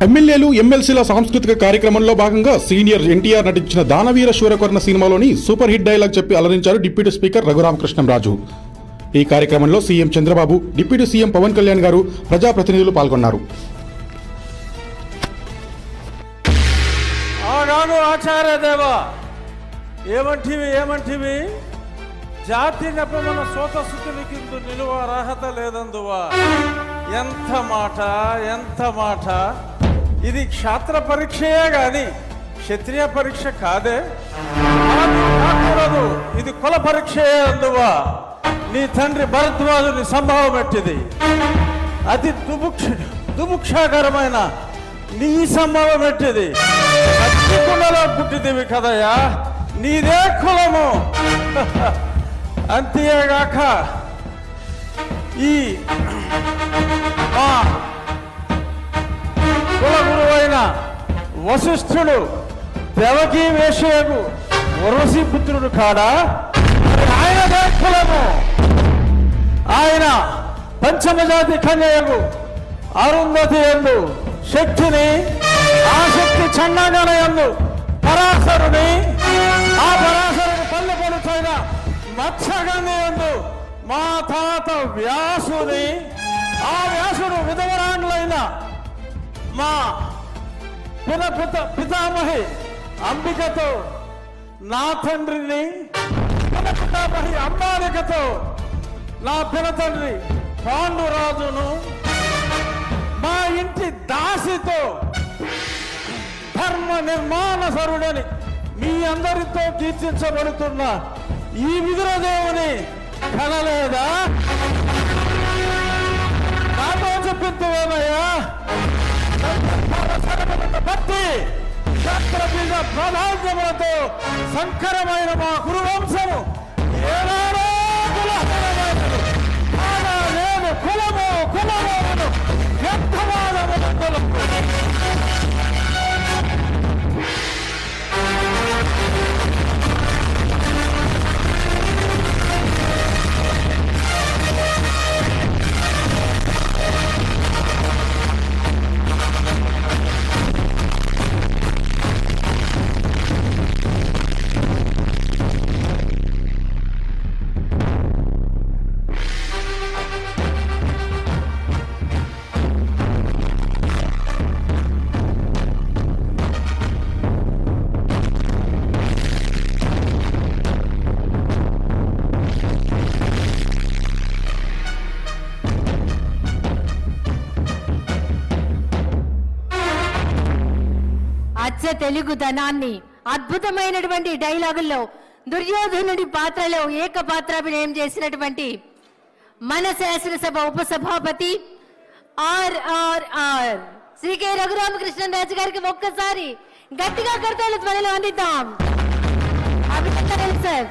ఎమ్మెల్యేలు ఎమ్మెల్సీల సాంస్కృతిక కార్యక్రమంలో భాగంగా సీనియర్ ఎన్టీఆర్ నటించిన దానవీర శూరకర్ణ సినిమాలోని సూపర్ హిట్ డైలాగ్ చెప్పి అలరించారు డిప్యూటీ స్పీకర్ రఘురామకృష్ణంరాజు. ఈ కార్యక్రమంలో CM Chandrababu, deputy CM Pawan Kalyan garu, ప్రజాప్రతినిధులు పాల్గొన్నారు. ఆచార్యదేవా ఏమంటివి జాతి నెపమన సోతసుతుని కింద నిలువ అర్హత లేదందువా. ఎంత మాట ఇది క్షాత్ర పరీక్షయే గాని క్షత్రియ పరీక్ష కాదే. కాకూడదు, ఇది కుల పరీక్షయే అందువా. నీ తండ్రి భరద్వాజుని సంభవం ఎట్టిది. అతి దుముక్షాకరమైన నీ సంభవం ఎట్టిది. అగ్నికుండలో పుట్టిదివి కదయా, నీదే కులము. అంతేగాక ఈ మా కులగురువైన వశిష్ఠుడు దేవకీ వేషయకు వరసి పుత్రుడు కాడా, ఆయనదే కులము. ఆయన పంచమజాతి కన్యకు అరుంధతి యందు శక్తిని, ఆ శక్తి చండాగణ యందు పరాశరుని, ఆ పరాశరుని పల్లె పడుచైన మత్స్యగంధి యందు మా తాత వ్యాసుని, ఆ వ్యాసుడు విధవరాండ్లైన మా పితామహి అంబికతో, నా తండ్రిని పితామహి అంబాలికతో, నా పినతండ్రి పాండురాజును, మా ఇంటి దాసితో ధర్మ నిర్మాణసరుడని మీ అందరితో కీర్తించబడుతున్న ఈ విదురదేవుని కనలేదా? నాతో చెప్పిందేమయ్యా. భక్తి క్షత్రబీజ ప్రాధాన్యములతో సంకరమైన మా కురువంశము ఏనాడో కులహీనమైనది. కాగా నేను కులము వ్యర్థవాదములు. అచ్చ తెలుగుదనాన్ని అద్భుతమైనటువంటి డైలాగుల్లో దుర్యోధనుడి పాత్రలో ఏకపాత్రాభినయం చేసినటువంటి మన శాసనసభ ఉపసభాపతి ఆర్ఆర్ఆర్ శ్రీ కె రఘురామకృష్ణరాజు గారికి ఒక్కసారి గట్టిగా కర్తవ్య ధ్వనిలో అందిద్దాం. అభినందనలు సార్.